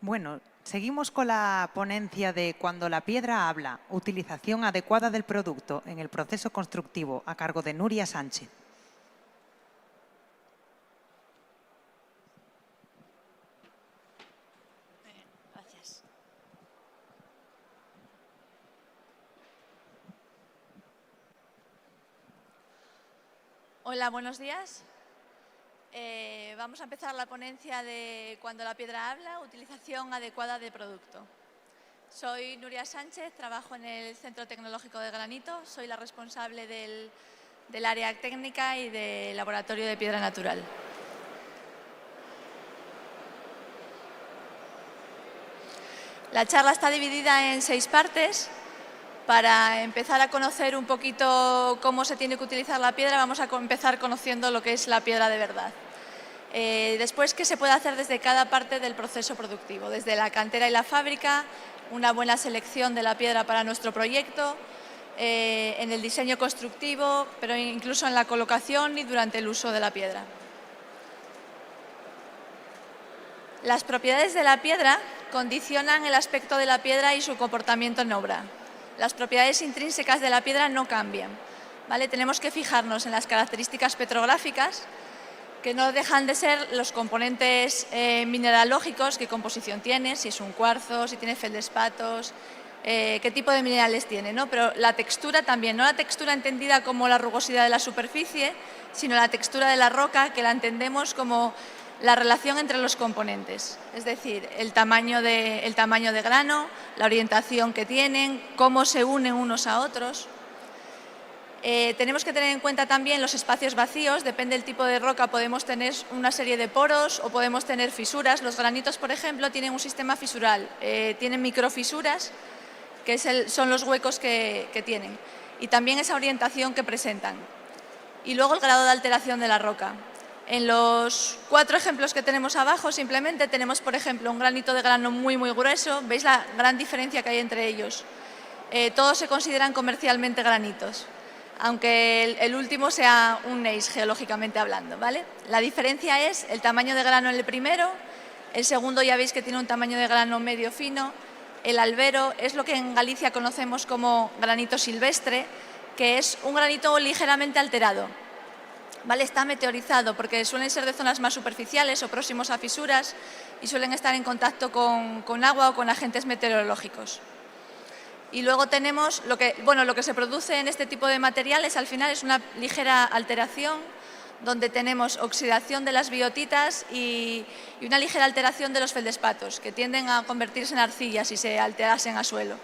Bueno, seguimos con la ponencia de Cuando la piedra habla, utilización adecuada del producto en el proceso constructivo, a cargo de Nuria Sánchez. Gracias. Hola, buenos días. Vamos a empezar la ponencia de Cuando la piedra habla, utilización adecuada de producto. Soy Nuria Sánchez, trabajo en el Centro Tecnológico de Granito, soy la responsable del área técnica y del laboratorio de piedra natural. La charla está dividida en 6 partes. Para empezar a conocer un poquito cómo se tiene que utilizar la piedra, vamos a empezar conociendo lo que es la piedra de verdad. Después, qué se puede hacer desde cada parte del proceso productivo, desde la cantera y la fábrica, una buena selección de la piedra para nuestro proyecto, en el diseño constructivo, pero incluso en la colocación y durante el uso de la piedra. Las propiedades de la piedra condicionan el aspecto de la piedra y su comportamiento en obra. Las propiedades intrínsecas de la piedra no cambian, ¿vale? Tenemos que fijarnos en las características petrográficas, que no dejan de ser los componentes mineralógicos, qué composición tiene, si es un cuarzo, si tiene feldespatos, qué tipo de minerales tiene, ¿no? Pero la textura también, no la textura entendida como la rugosidad de la superficie, sino la textura de la roca, que la entendemos como la relación entre los componentes, es decir, el tamaño de grano, la orientación que tienen, cómo se unen unos a otros. Tenemos que tener en cuenta también los espacios vacíos, depende del tipo de roca, podemos tener una serie de poros o podemos tener fisuras. Los granitos, por ejemplo, tienen un sistema fisural, tienen microfisuras, que son los huecos que tienen, y también esa orientación que presentan. Y luego el grado de alteración de la roca. En los 4 ejemplos que tenemos abajo, simplemente tenemos, por ejemplo, un granito de grano muy grueso. ¿Veis la gran diferencia que hay entre ellos? Todos se consideran comercialmente granitos, aunque el último sea un gneiss, geológicamente hablando, ¿vale? La diferencia es el tamaño de grano en el primero, el segundo ya veis que tiene un tamaño de grano medio fino, el albero es lo que en Galicia conocemos como granito silvestre, que es un granito ligeramente alterado. ¿Vale? Está meteorizado porque suelen ser de zonas más superficiales o próximos a fisuras y suelen estar en contacto con agua o con agentes meteorológicos. Y luego tenemos lo que se produce en este tipo de materiales al final es una ligera alteración, donde tenemos oxidación de las biotitas y una ligera alteración de los feldespatos, que tienden a convertirse en arcilla si se alterasen a suelo.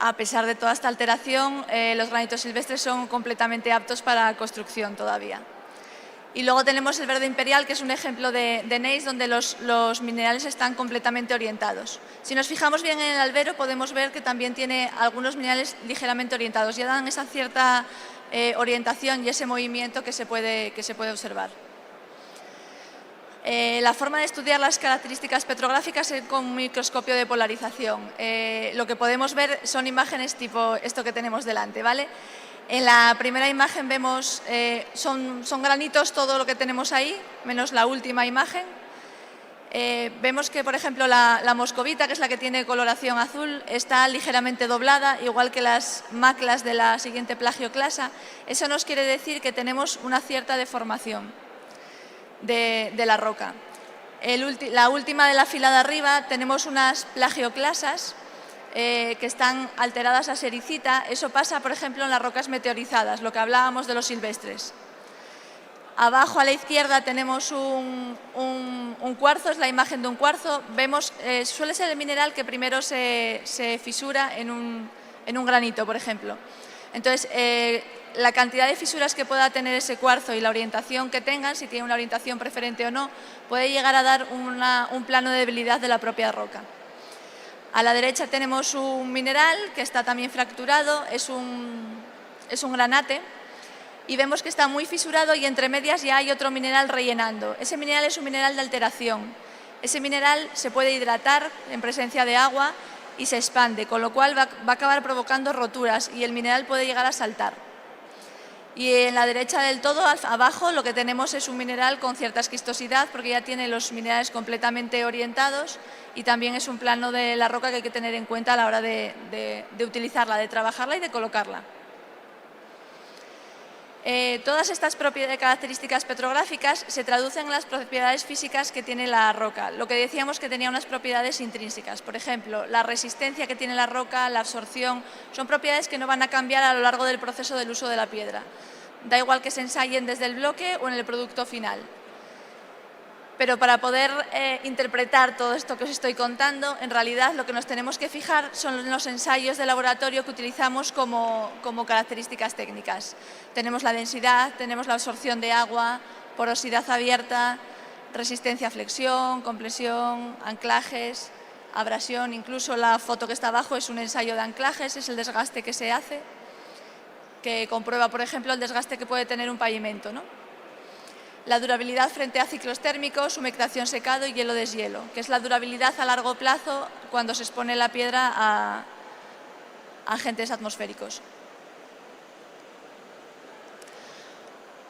A pesar de toda esta alteración, los granitos silvestres son completamente aptos para construcción todavía. Y luego tenemos el verde imperial, que es un ejemplo de gneiss donde los minerales están completamente orientados. Si nos fijamos bien en el albero, podemos ver que también tiene algunos minerales ligeramente orientados. Ya dan esa cierta orientación y ese movimiento que se puede observar. La forma de estudiar las características petrográficas es con un microscopio de polarización. Lo que podemos ver son imágenes tipo esto que tenemos delante, ¿vale? En la primera imagen vemos, son granitos todo lo que tenemos ahí, menos la última imagen. Vemos que, por ejemplo, la moscovita, que es la que tiene coloración azul, está ligeramente doblada, igual que las maclas de la siguiente plagioclasa. Eso nos quiere decir que tenemos una cierta deformación de la roca. La última de la fila de arriba tenemos unas plagioclasas que están alteradas a sericita. Eso pasa, por ejemplo, en las rocas meteorizadas, lo que hablábamos de los silvestres. Abajo a la izquierda tenemos un cuarzo, es la imagen de un cuarzo. Vemos, suele ser el mineral que primero se fisura en un granito, por ejemplo. Entonces, la cantidad de fisuras que pueda tener ese cuarzo y la orientación que tengan, si tiene una orientación preferente o no, puede llegar a dar un plano de debilidad de la propia roca. A la derecha tenemos un mineral que está también fracturado, es un granate, y vemos que está muy fisurado y entre medias ya hay otro mineral rellenando. Ese mineral es un mineral de alteración. Ese mineral se puede hidratar en presencia de agua y se expande, con lo cual va a acabar provocando roturas y el mineral puede llegar a saltar. Y en la derecha del todo, abajo, lo que tenemos es un mineral con cierta esquistosidad porque ya tiene los minerales completamente orientados y también es un plano de la roca que hay que tener en cuenta a la hora de utilizarla, de trabajarla y de colocarla. Todas estas características petrográficas se traducen en las propiedades físicas que tiene la roca. Lo que decíamos que tenía unas propiedades intrínsecas. Por ejemplo, la resistencia que tiene la roca, la absorción, son propiedades que no van a cambiar a lo largo del proceso del uso de la piedra. Da igual que se ensayen desde el bloque o en el producto final. Pero para poder interpretar todo esto que os estoy contando, en realidad lo que nos tenemos que fijar son los ensayos de laboratorio que utilizamos como características técnicas. Tenemos la densidad, tenemos la absorción de agua, porosidad abierta, resistencia a flexión, compresión, anclajes, abrasión. Incluso la foto que está abajo es un ensayo de anclajes, es el desgaste que se hace, que comprueba, por ejemplo, el desgaste que puede tener un pavimento, ¿no? La durabilidad frente a ciclos térmicos, humectación secado y hielo-deshielo, que es la durabilidad a largo plazo cuando se expone la piedra a agentes atmosféricos.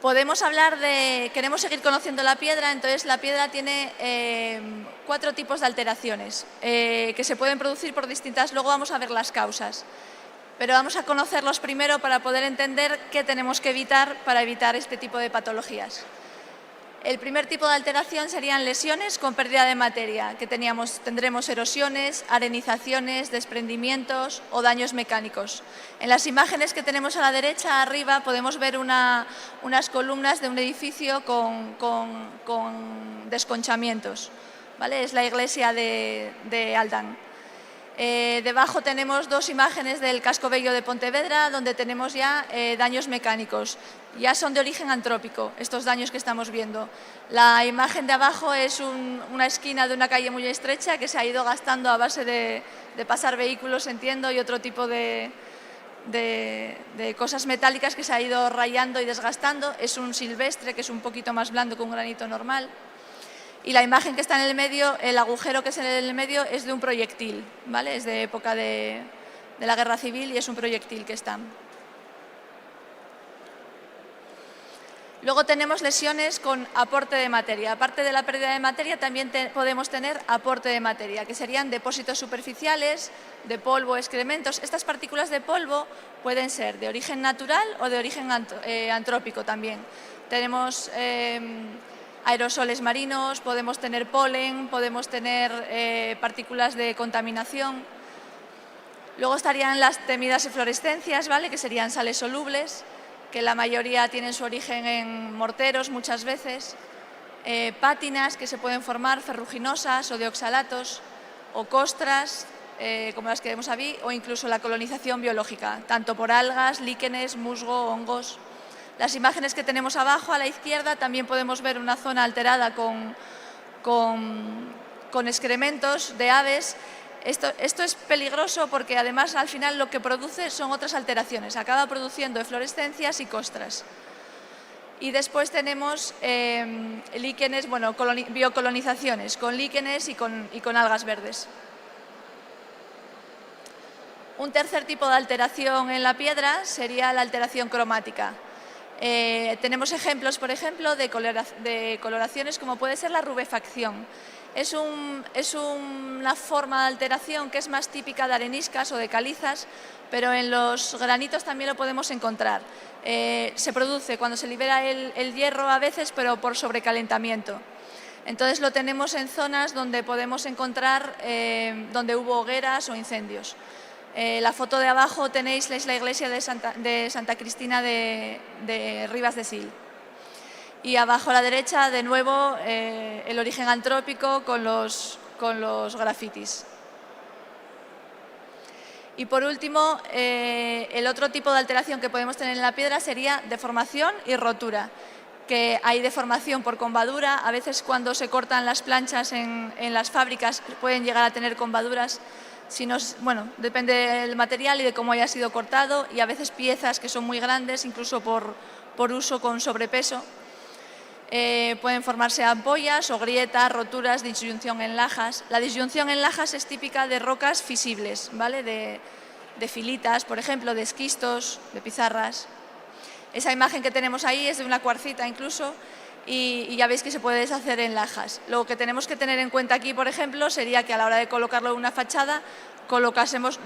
Podemos hablar queremos seguir conociendo la piedra, entonces la piedra tiene 4 tipos de alteraciones que se pueden producir por distintas, luego vamos a ver las causas. Pero vamos a conocerlos primero para poder entender qué tenemos que evitar para evitar este tipo de patologías. El primer tipo de alteración serían lesiones con pérdida de materia, que tendremos erosiones, arenizaciones, desprendimientos o daños mecánicos. En las imágenes que tenemos a la derecha, arriba, podemos ver unas columnas de un edificio con desconchamientos, ¿vale? Es la iglesia de Aldán. Debajo tenemos 2 imágenes del casco bello de Pontevedra, donde tenemos ya daños mecánicos. Ya son de origen antrópico, estos daños que estamos viendo. La imagen de abajo es una esquina de una calle muy estrecha que se ha ido gastando a base de pasar vehículos, entiendo, y otro tipo de cosas metálicas que se ha ido rayando y desgastando. Es un silvestre, que es un poquito más blando que un granito normal. Y la imagen que está en el medio, el agujero que es en el medio, es de un proyectil, ¿vale? Es de época de la Guerra Civil y es un proyectil que está. Luego tenemos lesiones con aporte de materia. Aparte de la pérdida de materia, también podemos tener aporte de materia, que serían depósitos superficiales, de polvo, excrementos. Estas partículas de polvo pueden ser de origen natural o de origen antrópico también. Tenemos aerosoles marinos, podemos tener polen, podemos tener partículas de contaminación. Luego estarían las temidas eflorescencias, ¿vale? Que serían sales solubles, que la mayoría tienen su origen en morteros muchas veces. Pátinas que se pueden formar ferruginosas o de oxalatos, o costras, como las que vemos aquí, o incluso la colonización biológica, tanto por algas, líquenes, musgo, hongos. Las imágenes que tenemos abajo a la izquierda también podemos ver una zona alterada con excrementos de aves. Esto es peligroso porque además al final lo que produce son otras alteraciones. Acaba produciendo eflorescencias y costras. Y después tenemos líquenes, bueno, biocolonizaciones con líquenes y con algas verdes. Un tercer tipo de alteración en la piedra sería la alteración cromática. Tenemos ejemplos, por ejemplo, de coloraciones como puede ser la rubefacción. Es una forma de alteración que es más típica de areniscas o de calizas, pero en los granitos también lo podemos encontrar. Se produce cuando se libera el hierro a veces, pero por sobrecalentamiento. Entonces lo tenemos en zonas donde podemos encontrar donde hubo hogueras o incendios. La foto de abajo tenéis la iglesia de Santa Cristina de Ribas de Sil. Y abajo a la derecha, de nuevo, el origen antrópico con los grafitis. Y por último, el otro tipo de alteración que podemos tener en la piedra sería deformación y rotura. Que hay deformación por combadura, a veces cuando se cortan las planchas en las fábricas pueden llegar a tener combaduras. Bueno, depende del material y de cómo haya sido cortado, y a veces piezas que son muy grandes, incluso por uso con sobrepeso. Pueden formarse ampollas o grietas, roturas, disyunción en lajas. La disyunción en lajas es típica de rocas fisibles, ¿vale? De filitas, por ejemplo, de esquistos, de pizarras. Esa imagen que tenemos ahí es de una cuarcita incluso y ya veis que se puede deshacer en lajas. Lo que tenemos que tener en cuenta aquí, por ejemplo, sería que a la hora de colocarlo en una fachada,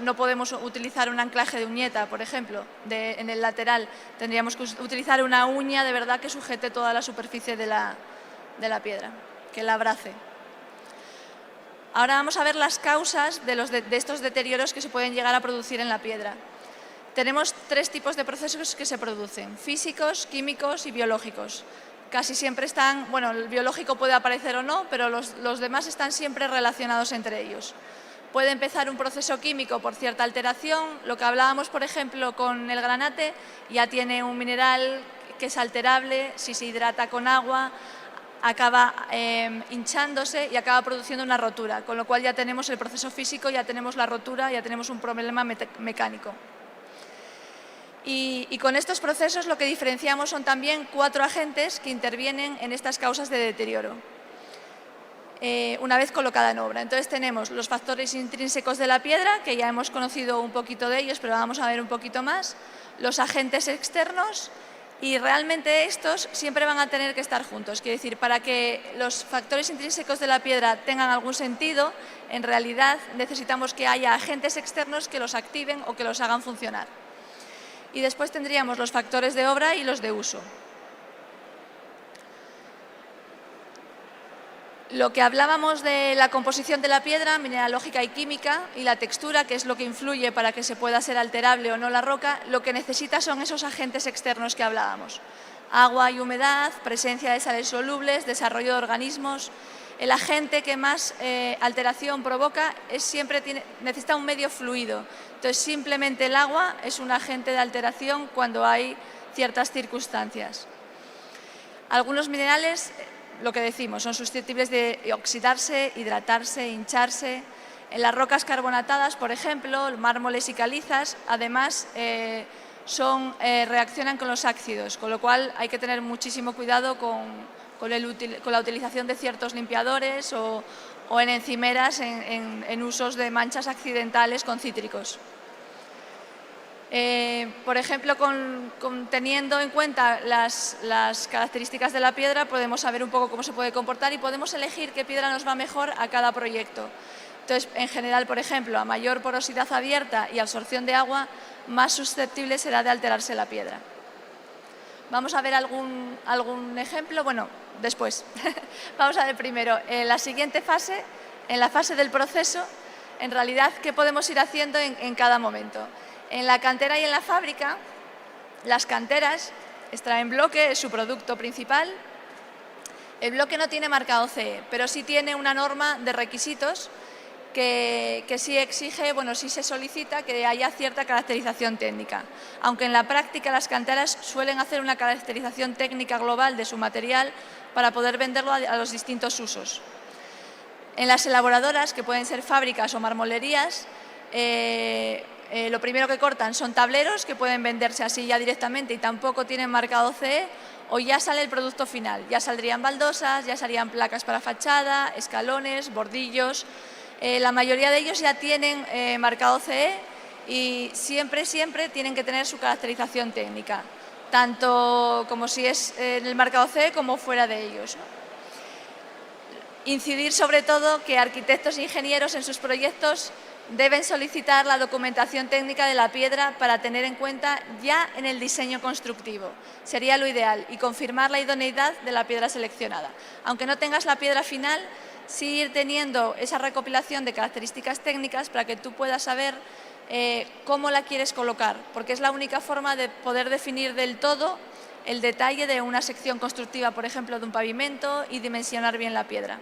no podemos utilizar un anclaje de uñeta, por ejemplo, en el lateral. Tendríamos que utilizar una uña de verdad que sujete toda la superficie de la piedra, que la abrace. Ahora vamos a ver las causas de estos deterioros que se pueden llegar a producir en la piedra. Tenemos 3 tipos de procesos que se producen: físicos, químicos y biológicos. Casi siempre están, bueno, el biológico puede aparecer o no, pero los demás están siempre relacionados entre ellos. Puede empezar un proceso químico por cierta alteración. Lo que hablábamos, por ejemplo, con el granate, ya tiene un mineral que es alterable. Si se hidrata con agua, acaba hinchándose y acaba produciendo una rotura, con lo cual ya tenemos el proceso físico, ya tenemos la rotura, ya tenemos un problema mecánico. Y con estos procesos lo que diferenciamos son también 4 agentes que intervienen en estas causas de deterioro una vez colocada en obra. Entonces tenemos los factores intrínsecos de la piedra, que ya hemos conocido un poquito de ellos, pero vamos a ver un poquito más, los agentes externos, y realmente estos siempre van a tener que estar juntos. Quiere decir, para que los factores intrínsecos de la piedra tengan algún sentido, en realidad necesitamos que haya agentes externos que los activen o que los hagan funcionar. Y después tendríamos los factores de obra y los de uso. Lo que hablábamos de la composición de la piedra, mineralógica y química, y la textura, que es lo que influye para que se pueda ser alterable o no la roca, lo que necesita son esos agentes externos que hablábamos: agua y humedad, presencia de sales solubles, desarrollo de organismos. El agente que más alteración provoca necesita un medio fluido. Entonces, simplemente el agua es un agente de alteración cuando hay ciertas circunstancias. Algunos minerales, lo que decimos, son susceptibles de oxidarse, hidratarse, hincharse. En las rocas carbonatadas, por ejemplo, mármoles y calizas, además reaccionan con los ácidos, con lo cual hay que tener muchísimo cuidado con la utilización de ciertos limpiadores o en encimeras en usos de manchas accidentales con cítricos. Por ejemplo, teniendo en cuenta las características de la piedra, podemos saber un poco cómo se puede comportar y podemos elegir qué piedra nos va mejor a cada proyecto. Entonces, en general, por ejemplo, a mayor porosidad abierta y absorción de agua, más susceptible será de alterarse la piedra. Vamos a ver algún ejemplo. Bueno, después. Vamos a ver primero, en la siguiente fase, en la fase del proceso, en realidad, qué podemos ir haciendo en cada momento. En la cantera y en la fábrica, las canteras extraen bloque, es su producto principal. El bloque no tiene marcado CE, pero sí tiene una norma de requisitos que sí exige, sí se solicita que haya cierta caracterización técnica. Aunque en la práctica las canteras suelen hacer una caracterización técnica global de su material para poder venderlo a los distintos usos. En las elaboradoras, que pueden ser fábricas o marmolerías, lo primero que cortan son tableros que pueden venderse así ya directamente y tampoco tienen marcado CE, o ya sale el producto final. Ya saldrían baldosas, ya salían placas para fachada, escalones, bordillos. La mayoría de ellos ya tienen marcado CE y siempre tienen que tener su caracterización técnica, tanto como si es el marcado CE como fuera de ellos, ¿no? Incidir sobre todo que arquitectos e ingenieros en sus proyectos deben solicitar la documentación técnica de la piedra para tener en cuenta ya en el diseño constructivo. Sería lo ideal, y confirmar la idoneidad de la piedra seleccionada. Aunque no tengas la piedra final, sí ir teniendo esa recopilación de características técnicas para que tú puedas saber cómo la quieres colocar, porque es la única forma de poder definir del todo el detalle de una sección constructiva, por ejemplo, de un pavimento, y dimensionar bien la piedra.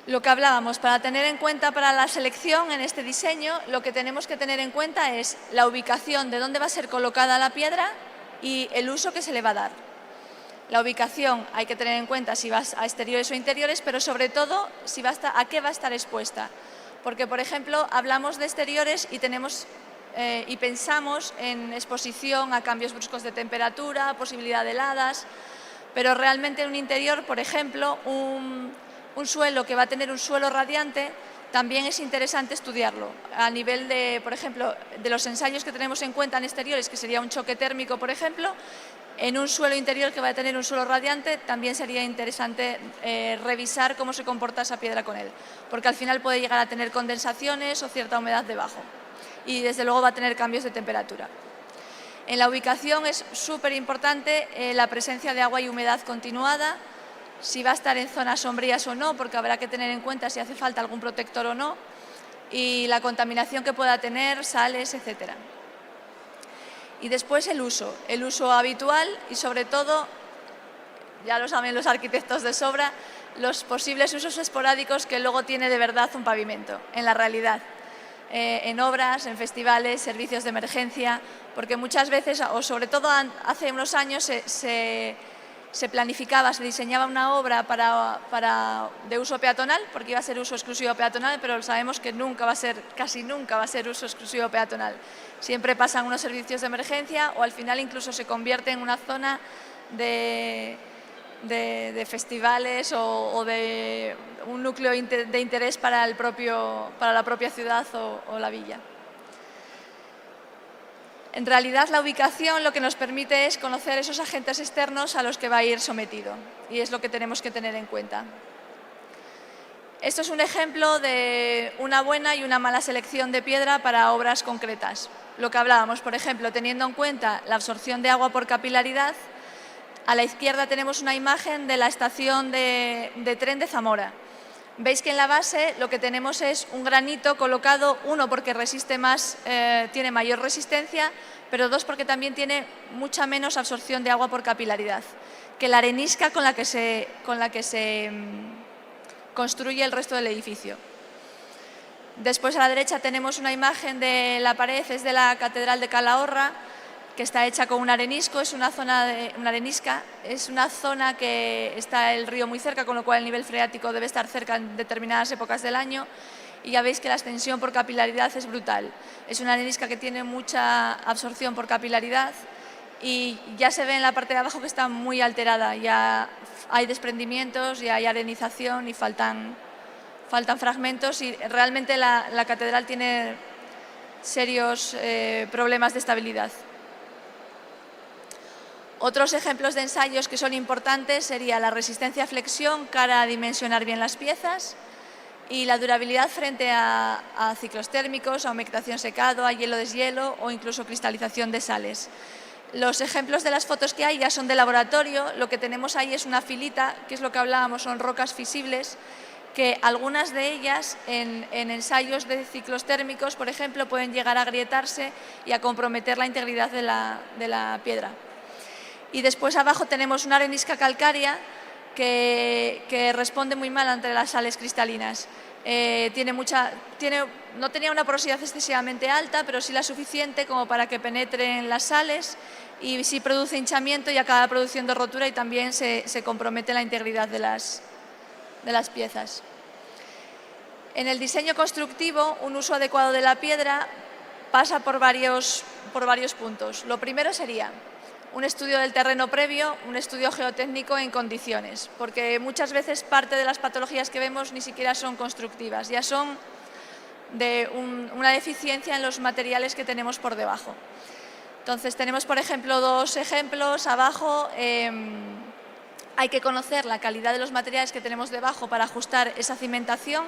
Lo que hablábamos, para tener en cuenta para la selección en este diseño, lo que tenemos que tener en cuenta es la ubicación de dónde va a ser colocada la piedra y el uso que se le va a dar. La ubicación hay que tener en cuenta si vas a exteriores o interiores, pero sobre todo a qué va a estar expuesta. Porque, por ejemplo, hablamos de exteriores y pensamos en exposición a cambios bruscos de temperatura, posibilidad de heladas, pero realmente en un interior, por ejemplo, un suelo que va a tener un suelo radiante también es interesante estudiarlo. A nivel de, por ejemplo, de los ensayos que tenemos en cuenta en exteriores, que sería un choque térmico, por ejemplo, en un suelo interior que va a tener un suelo radiante, también sería interesante revisar cómo se comporta esa piedra con él, porque al final puede llegar a tener condensaciones o cierta humedad debajo y desde luego va a tener cambios de temperatura. En la ubicación es súper importante la presencia de agua y humedad continuada, si va a estar en zonas sombrías o no, porque habrá que tener en cuenta si hace falta algún protector o no, y la contaminación que pueda tener, sales, etcétera. Y después el uso habitual y sobre todo, ya lo saben los arquitectos de sobra, los posibles usos esporádicos que luego tiene de verdad un pavimento, en la realidad. En obras, en festivales, servicios de emergencia, porque muchas veces, o sobre todo hace unos años, se planificaba, se diseñaba una obra de uso peatonal, porque iba a ser uso exclusivo peatonal, pero sabemos que casi nunca va a ser uso exclusivo peatonal. Siempre pasan unos servicios de emergencia o al final incluso se convierte en una zona de festivales o de un núcleo de interés para la propia ciudad o la villa. En realidad, la ubicación lo que nos permite es conocer esos agentes externos a los que va a ir sometido y es lo que tenemos que tener en cuenta. Esto es un ejemplo de una buena y una mala selección de piedra para obras concretas. Lo que hablábamos, por ejemplo, teniendo en cuenta la absorción de agua por capilaridad, a la izquierda tenemos una imagen de la estación de tren de Zamora. Veis que en la base lo que tenemos es un granito colocado, uno porque resiste más, tiene mayor resistencia, pero dos porque también tiene mucha menos absorción de agua por capilaridad que la arenisca con la que se construye el resto del edificio. Después a la derecha tenemos una imagen de la pared, es de la Catedral de Calahorra, que está hecha con un arenisco, es una arenisca, es una zona que está el río muy cerca, con lo cual el nivel freático debe estar cerca en determinadas épocas del año y ya veis que la extensión por capilaridad es brutal. Es una arenisca que tiene mucha absorción por capilaridad y ya se ve en la parte de abajo que está muy alterada, ya hay desprendimientos, ya hay arenización y faltan fragmentos y realmente la catedral tiene serios problemas de estabilidad. Otros ejemplos de ensayos que son importantes sería la resistencia a flexión cara a dimensionar bien las piezas y la durabilidad frente a ciclos térmicos, a humectación secado, a hielo-deshielo o incluso cristalización de sales. Los ejemplos de las fotos que hay ya son de laboratorio, lo que tenemos ahí es una filita, que es lo que hablábamos, son rocas fisibles, que algunas de ellas en ensayos de ciclos térmicos, por ejemplo, pueden llegar a agrietarse y a comprometer la integridad de la piedra. Y después abajo tenemos una arenisca calcárea que responde muy mal ante las sales cristalinas. No tenía una porosidad excesivamente alta, pero sí la suficiente como para que penetren las sales y sí produce hinchamiento y acaba produciendo rotura y también se compromete la integridad de las piezas. En el diseño constructivo, un uso adecuado de la piedra pasa por varios puntos. Lo primero sería un estudio del terreno previo, un estudio geotécnico en condiciones, porque muchas veces parte de las patologías que vemos ni siquiera son constructivas, ya son de una deficiencia en los materiales que tenemos por debajo. Entonces tenemos, por ejemplo, dos ejemplos abajo. Hay que conocer la calidad de los materiales que tenemos debajo para ajustar esa cimentación.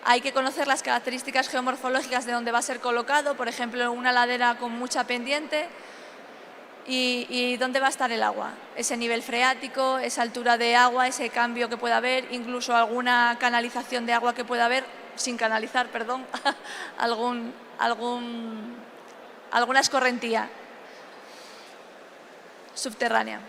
Hay que conocer las características geomorfológicas de donde va a ser colocado, por ejemplo, una ladera con mucha pendiente. Y dónde va a estar el agua, ese nivel freático, esa altura de agua, ese cambio que pueda haber, incluso alguna canalización de agua que pueda haber, sin canalizar, perdón, alguna escorrentía subterránea.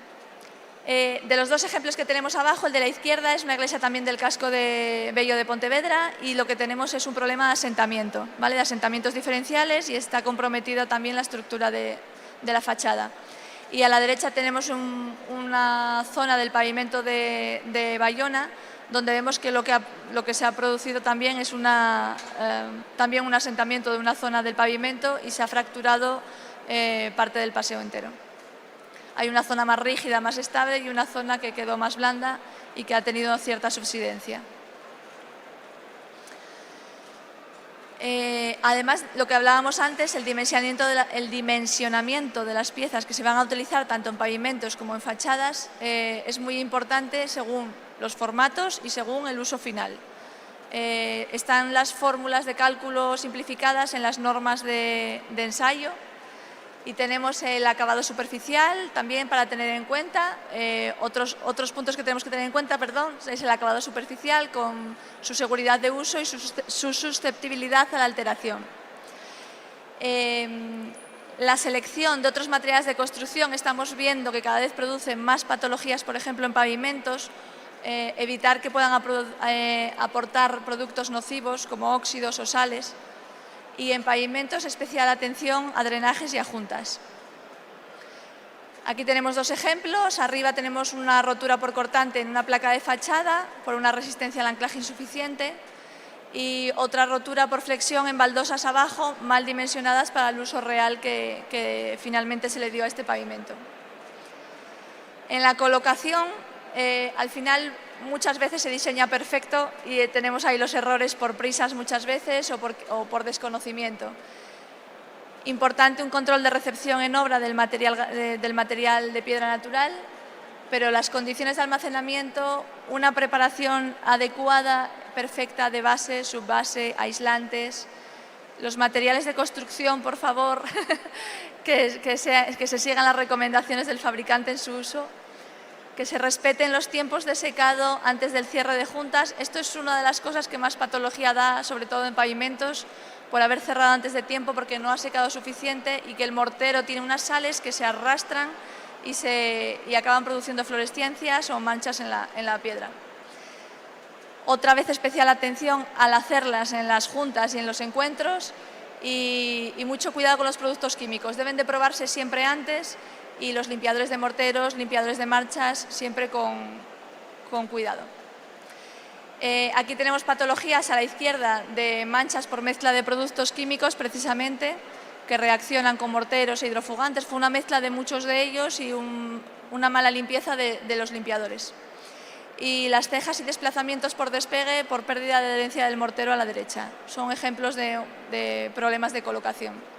De los dos ejemplos que tenemos abajo, el de la izquierda es una iglesia también del casco de Bello de Pontevedra y lo que tenemos es un problema de asentamiento, ¿vale? De asentamientos diferenciales y está comprometida también la estructura de la fachada. Y a la derecha tenemos una zona del pavimento de Bayona, donde vemos que lo que se ha producido también es también un asentamiento de una zona del pavimento y se ha fracturado parte del paseo entero. Hay una zona más rígida, más estable y una zona que quedó más blanda y que ha tenido cierta subsidencia. Además, lo que hablábamos antes, el dimensionamiento de las piezas que se van a utilizar tanto en pavimentos como en fachadas es muy importante según los formatos y según el uso final. Están las fórmulas de cálculo simplificadas en las normas de ensayo y tenemos el acabado superficial también para tener en cuenta. Otros puntos que tenemos que tener en cuenta, es el acabado superficial con su seguridad de uso y su susceptibilidad a la alteración. La selección de otros materiales de construcción, estamos viendo que cada vez producen más patologías, por ejemplo, en pavimentos. Evitar que puedan aportar productos nocivos como óxidos o sales. Y en pavimentos, especial atención a drenajes y a juntas. Aquí tenemos dos ejemplos. Arriba tenemos una rotura por cortante en una placa de fachada por una resistencia al anclaje insuficiente y otra rotura por flexión en baldosas abajo, mal dimensionadas para el uso real que finalmente se le dio a este pavimento. En la colocación, al final, muchas veces se diseña perfecto y tenemos ahí los errores por prisas muchas veces o por desconocimiento. Importante un control de recepción en obra del material de piedra natural, pero las condiciones de almacenamiento, una preparación adecuada, perfecta de base, subbase, aislantes. Los materiales de construcción, por favor, que se sigan las recomendaciones del fabricante en su uso. Que se respeten los tiempos de secado antes del cierre de juntas. Esto es una de las cosas que más patología da, sobre todo en pavimentos, por haber cerrado antes de tiempo porque no ha secado suficiente y que el mortero tiene unas sales que se arrastran y acaban produciendo fluorescencias o manchas en la piedra. Otra vez especial atención al hacerlas en las juntas y en los encuentros y mucho cuidado con los productos químicos. Deben de probarse siempre antes y los limpiadores de morteros, limpiadores de marchas, siempre con cuidado. Aquí tenemos patologías a la izquierda de manchas por mezcla de productos químicos, precisamente, que reaccionan con morteros e hidrofugantes. Fue una mezcla de muchos de ellos y una mala limpieza de los limpiadores. Y las cejas y desplazamientos por despegue por pérdida de adherencia del mortero a la derecha. Son ejemplos de problemas de colocación.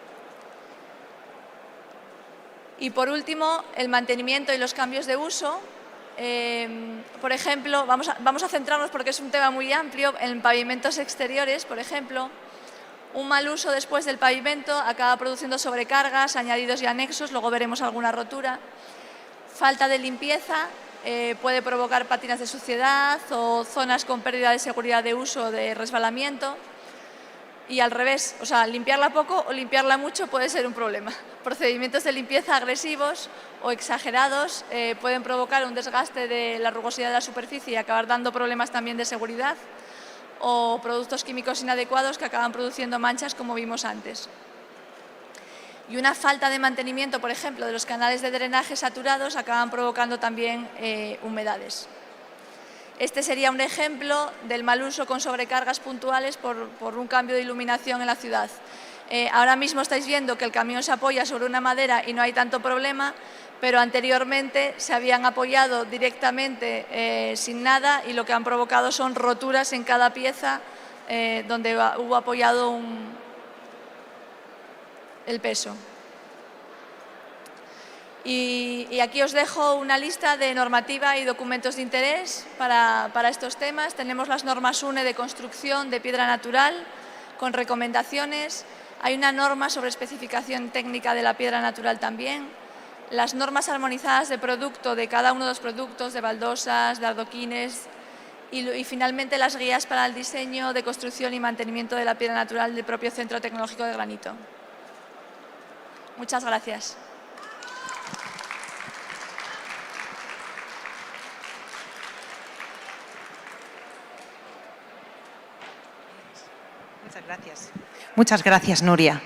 Y por último, el mantenimiento y los cambios de uso. Por ejemplo, vamos a centrarnos porque es un tema muy amplio. En pavimentos exteriores, por ejemplo, un mal uso después del pavimento acaba produciendo sobrecargas, añadidos y anexos, luego veremos alguna rotura. Falta de limpieza puede provocar pátinas de suciedad o zonas con pérdida de seguridad de uso, de resbalamiento. Y al revés, o sea, limpiarla poco o limpiarla mucho puede ser un problema. Procedimientos de limpieza agresivos o exagerados pueden provocar un desgaste de la rugosidad de la superficie y acabar dando problemas también de seguridad, o productos químicos inadecuados que acaban produciendo manchas, como vimos antes. Y una falta de mantenimiento, por ejemplo, de los canales de drenaje saturados acaban provocando también humedades. Este sería un ejemplo del mal uso con sobrecargas puntuales por un cambio de iluminación en la ciudad. Ahora mismo estáis viendo que el camión se apoya sobre una madera y no hay tanto problema, pero anteriormente se habían apoyado directamente sin nada y lo que han provocado son roturas en cada pieza donde hubo apoyado el peso. Y aquí os dejo una lista de normativa y documentos de interés para estos temas. Tenemos las normas UNE de construcción de piedra natural con recomendaciones. Hay una norma sobre especificación técnica de la piedra natural también. Las normas armonizadas de producto de cada uno de los productos, de baldosas, de ardoquines. Y finalmente las guías para el diseño de construcción y mantenimiento de la piedra natural del propio Centro Tecnológico de Granito. Muchas gracias. Muchas gracias, Nuria.